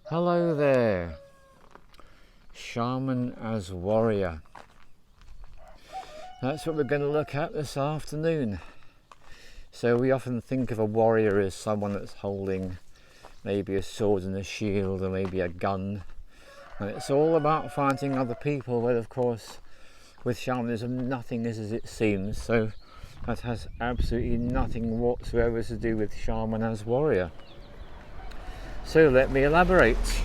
Hello there, Shaman as warrior. That's what we're going to look at this afternoon. So we often think of a warrior as someone that's holding maybe a sword and a shield or maybe a gun. And it's all about fighting other people, but of course with shamanism nothing is as it seems. So that has absolutely nothing whatsoever to do with shaman as warrior. So let me elaborate.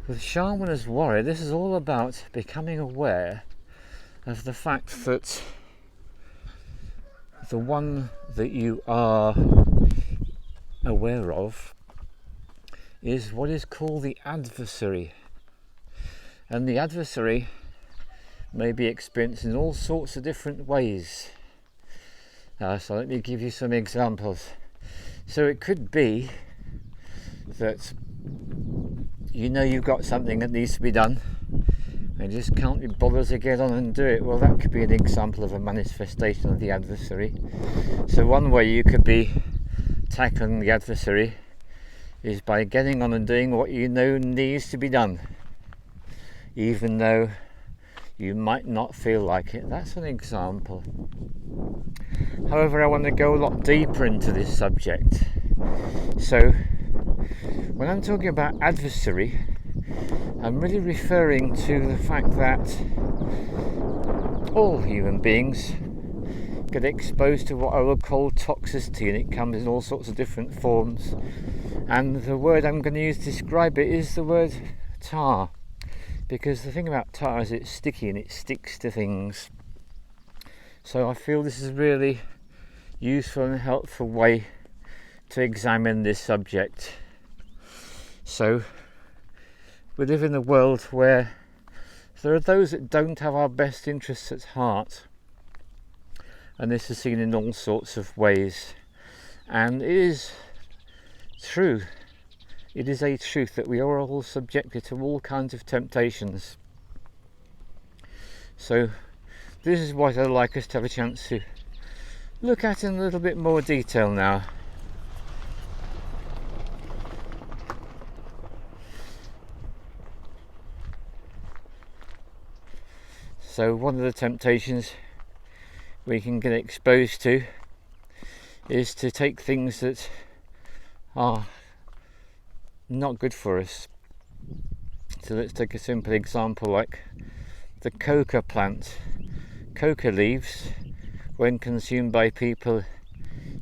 With shaman as warrior, this is all about becoming aware of the fact that the one that you are aware of is what is called the adversary. And the adversary may be experienced in all sorts of different ways. So let me give you some examples. So it could be that you know you've got something that needs to be done and just can't be bothered to get on and do it. Well, that could be an example of a manifestation of the adversary. So one way you could be tackling the adversary is by getting on and doing what you know needs to be done, even though you might not feel like it. That's an example. However, I want to go a lot deeper into this subject. So when I'm talking about adversary, I'm really referring to the fact that all human beings get exposed to what I will call toxicity, and it comes in all sorts of different forms. And the word I'm going to use to describe it is the word tar, because the thing about tar is it's sticky and it sticks to things. So I feel this is a really useful and helpful way to examine this subject. So we live in a world where there are those that don't have our best interests at heart, and this is seen in all sorts of ways. And it is true, it is a truth that we are all subjected to all kinds of temptations. So this is what I'd like us to have a chance to look at in a little bit more detail now. So one of the temptations we can get exposed to is to take things that are not good for us. So let's take a simple example like the coca plant. Coca leaves, when consumed by people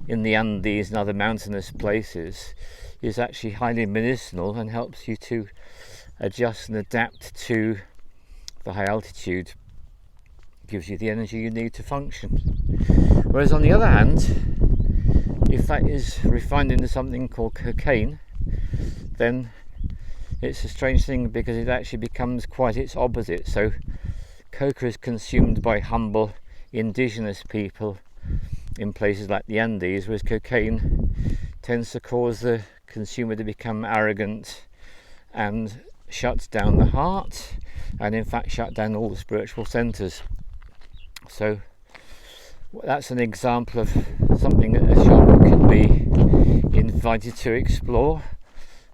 in the Andes and other mountainous places, is actually highly medicinal and helps you to adjust and adapt to the high altitude. Gives you the energy you need to function. Whereas on the other hand, if that is refined into something called cocaine, then it's a strange thing because it actually becomes quite its opposite. So coca is consumed by humble indigenous people in places like the Andes, whereas cocaine tends to cause the consumer to become arrogant and shuts down the heart, and in fact shut down all the spiritual centres. So that's an example of something that a shaman can be invited to explore.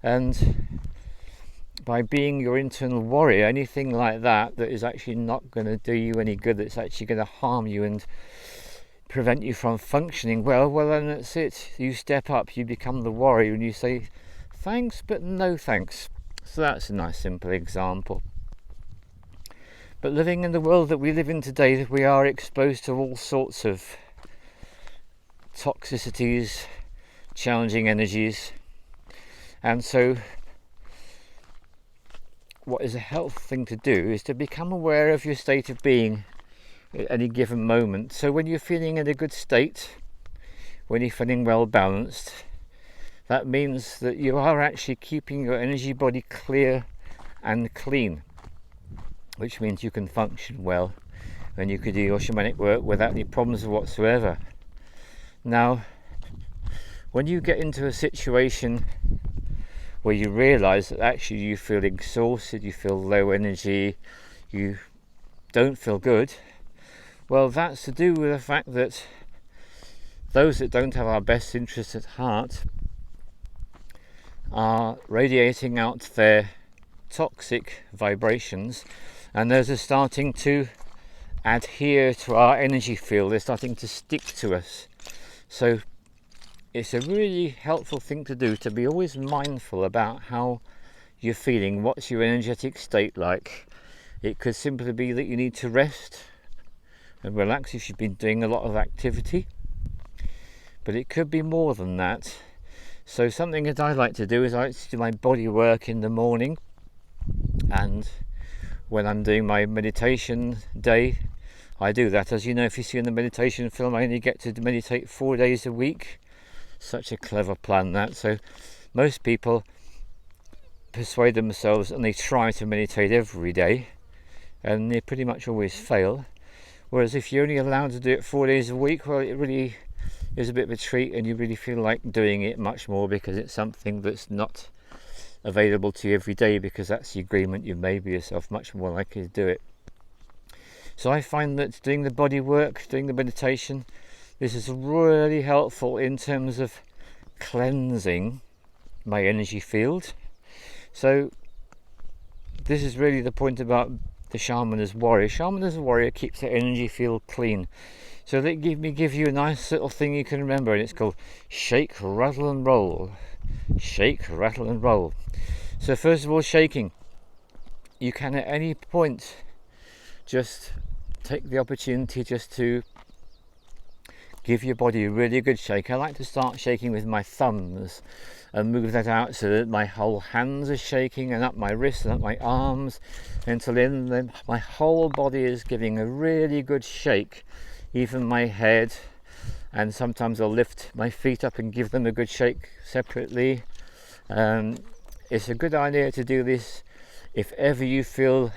And by being your internal warrior, anything like that is actually not going to do you any good, that's actually going to harm you and prevent you from functioning well then that's it. You step up, you become the warrior, and you say thanks but no thanks. So that's a nice simple example. But living in the world that we live in today, we are exposed to all sorts of toxicities, challenging energies, and so what is a healthy thing to do is to become aware of your state of being at any given moment. So when you're feeling in a good state, when you're feeling well balanced, that means that you are actually keeping your energy body clear and clean, which means you can function well and you can do your shamanic work without any problems whatsoever. Now, when you get into a situation where you realise that actually you feel exhausted, you feel low energy, you don't feel good, well, that's to do with the fact that those that don't have our best interests at heart are radiating out their toxic vibrations, and those are starting to adhere to our energy field. They're starting to stick to us. So it's a really helpful thing to do, to be always mindful about how you're feeling. What's your energetic state like? It could simply be that you need to rest and relax if you've been doing a lot of activity, but it could be more than that. So something that I like to do is I like to do my body work in the morning, and when I'm doing my meditation day, I do that. As you know, if you see in the meditation film, I only get to meditate 4 days a week. Such a clever plan, that. So most people persuade themselves and they try to meditate every day, and they pretty much always fail. Whereas if you're only allowed to do it 4 days a week, well, it really is a bit of a treat, and you really feel like doing it much more, because it's something that's not available to you every day, because that's the agreement you've made with yourself, much more likely to do it. So I find that doing the body work, doing the meditation, this is really helpful in terms of cleansing my energy field. So this is really the point about the shaman as warrior. Shaman as a warrior keeps the energy field clean. So they give you a nice little thing you can remember, and it's called shake, rattle and roll. Shake, rattle and roll. So first of all, shaking. You can at any point just take the opportunity just to give your body a really good shake. I like to start shaking with my thumbs and move that out so that my whole hands are shaking, and up my wrists and up my arms, until then my whole body is giving a really good shake, even my head. And sometimes I'll lift my feet up and give them a good shake separately. It's a good idea to do this if ever you feel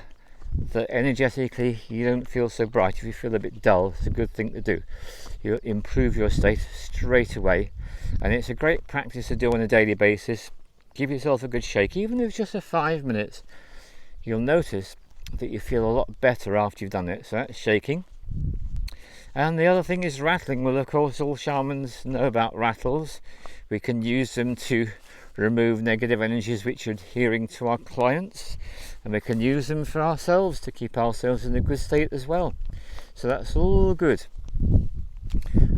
that energetically you don't feel so bright. If you feel a bit dull, it's a good thing to do. You'll improve your state straight away, and it's a great practice to do on a daily basis. Give yourself a good shake, even if it's just for 5 minutes. You'll notice that you feel a lot better after you've done it. So that's shaking. And the other thing is rattling. Well, of course, all shamans know about rattles. We can use them to remove negative energies which are adhering to our clients, and we can use them for ourselves to keep ourselves in a good state as well. So that's all good.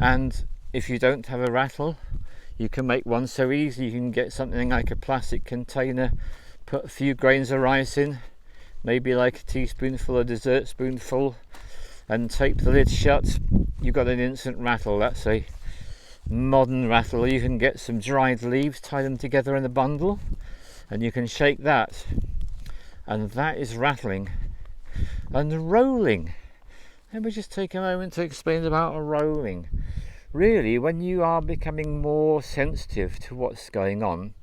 And if you don't have a rattle, you can make one so easy. You can get something like a plastic container, put a few grains of rice in, maybe like a teaspoonful or dessert spoonful, and tape the lid shut. You've got an instant rattle. That's a modern rattle. You can get some dried leaves, tie them together in a bundle, and you can shake that, and that is rattling. And rolling, let me just take a moment to explain about rolling. Really, when you are becoming more sensitive to what's going on,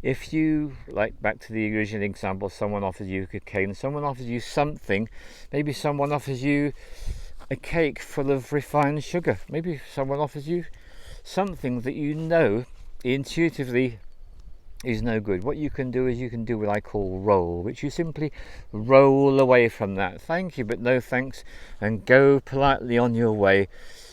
if you, like back to the original example, someone offers you cocaine, someone offers you something, maybe someone offers you a cake full of refined sugar, maybe someone offers you something that you know intuitively is no good. What you can do is you can do what I call roll, which you simply roll away from that. Thank you, but no thanks, and go politely on your way.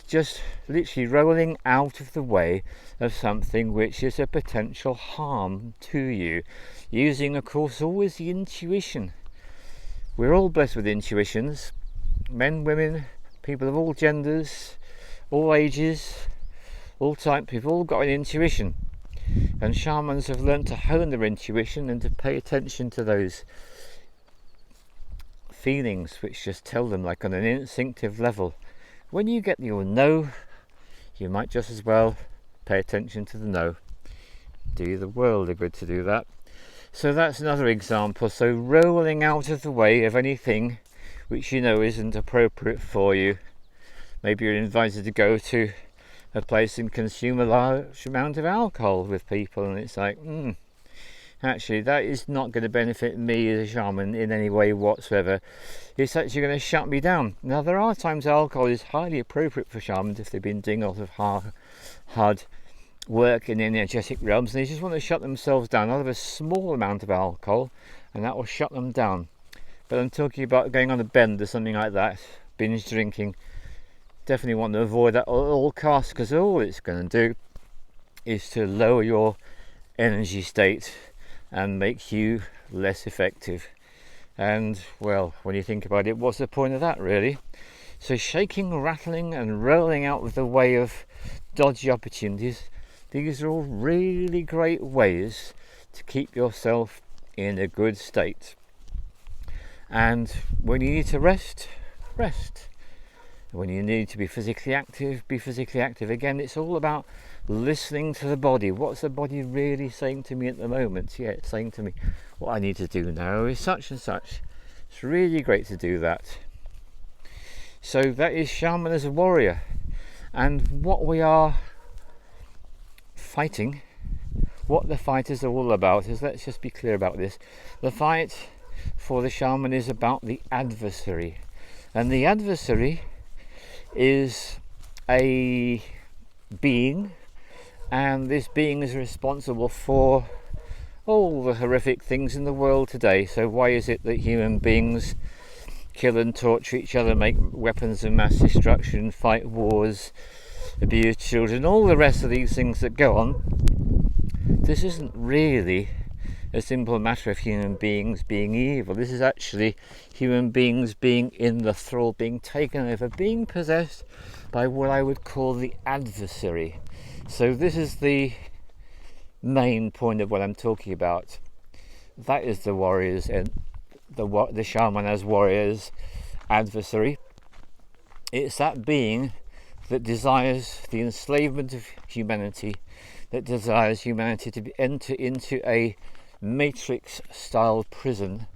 Just literally rolling out of the way of something which is a potential harm to you. Using, of course, always the intuition. We're all blessed with intuitions. Men, women, people of all genders, all ages, all types, we've all got an intuition, and shamans have learned to hone their intuition and to pay attention to those feelings which just tell them, like on an instinctive level. When you get your no, you might just as well pay attention to the no. Do you the world a good to do that. So that's another example. So rolling out of the way of anything which you know isn't appropriate for you. Maybe you're invited to go to a place and consume a large amount of alcohol with people, and it's like, actually that is not going to benefit me as a shaman in any way whatsoever. It's actually going to shut me down. Now, there are times alcohol is highly appropriate for shamans if they've been doing a lot of hard work in the energetic realms, and they just want to shut themselves down. I'll have a small amount of alcohol and that will shut them down. But I'm talking about going on a bend or something like that, binge drinking. Definitely want to avoid that at all costs, because all it's going to do is to lower your energy state and make you less effective. And well, when you think about it, what's the point of that really? So shaking, rattling and rolling out of the way of dodgy opportunities, these are all really great ways to keep yourself in a good state. And when you need to rest, rest. When you need to be physically active, be physically active. Again, it's all about listening to the body. What's the body really saying to me at the moment? Yeah, it's saying to me, what I need to do now is such and such. It's really great to do that. So that is Shaman as a warrior. And what we are fighting, what the fight is all about is, let's just be clear about this. The fight for the shaman is about the adversary. And the adversary is a being, and this being is responsible for all the horrific things in the world today. So why is it that human beings kill and torture each other, make weapons of mass destruction, fight wars, abuse children, all the rest of these things that go on? This isn't really a simple matter of human beings being evil. This is actually human beings being in the thrall, being taken over, being possessed by what I would call the adversary. So this is the main point of what I'm talking about. That is the warriors and the shaman as warriors adversary. It's that being that desires the enslavement of humanity, that desires humanity to enter into a Matrix-style prison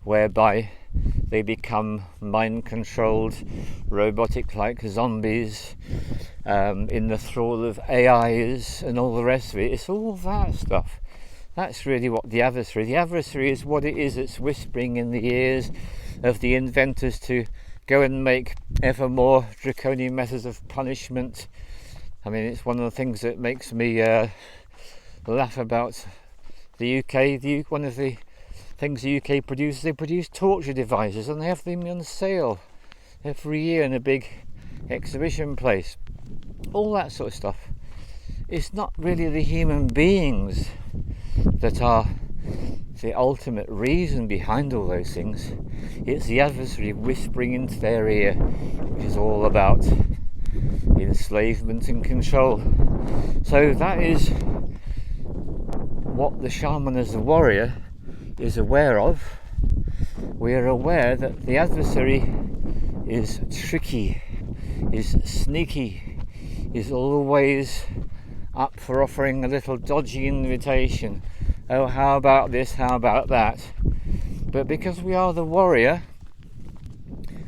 whereby they become mind-controlled, robotic-like zombies in the thrall of AIs and all the rest of it. It's all that stuff. That's really what the adversary is what it is. It's whispering in the ears of the inventors to go and make ever more draconian methods of punishment. I mean, it's one of the things that makes me laugh about the UK. One of the things the UK produces, they produce torture devices, and they have them on sale every year in a big exhibition place. All that sort of stuff. It's not really the human beings that are the ultimate reason behind all those things. It's the adversary whispering into their ear, which is all about enslavement and control. So that is what the shaman as a warrior is aware of. We are aware that the adversary is tricky, is sneaky, is always up for offering a little dodgy invitation. Oh, how about this, how about that? But because we are the warrior,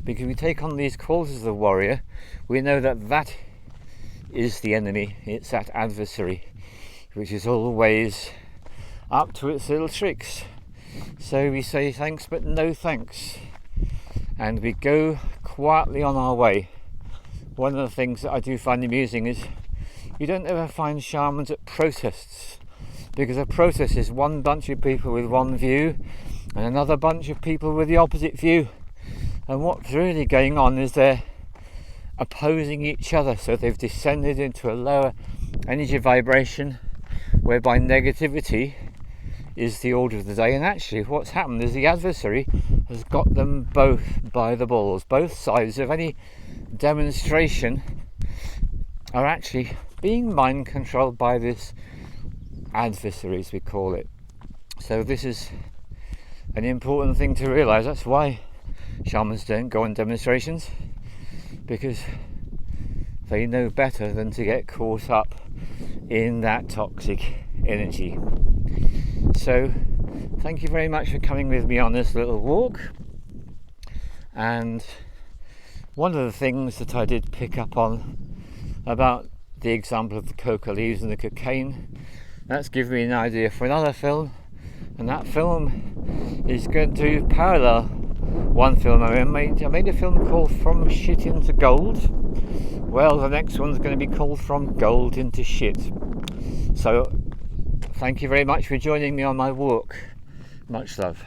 because we take on these qualities of the warrior, we know that that is the enemy. It's that adversary, which is always up to its little tricks. So we say thanks but no thanks, and we go quietly on our way. One of the things that I do find amusing is you don't ever find shamans at protests, because a protest is one bunch of people with one view and another bunch of people with the opposite view, and what's really going on is they're opposing each other. So they've descended into a lower energy vibration whereby negativity is the order of the day, and actually what's happened is the adversary has got them both by the balls. Both sides of any demonstration are actually being mind controlled by this adversary, as we call it. So this is an important thing to realise. That's why shamans don't go on demonstrations, because they know better than to get caught up in that toxic energy. So thank you very much for coming with me on this little walk. And one of the things that I did pick up on about the example of the coca leaves and the cocaine, that's given me an idea for another film, and that film is going to parallel one film I made. I made a film called From Shit into Gold. Well, the next one's going to be called From Gold into Shit. So thank you very much for joining me on my walk. Much love.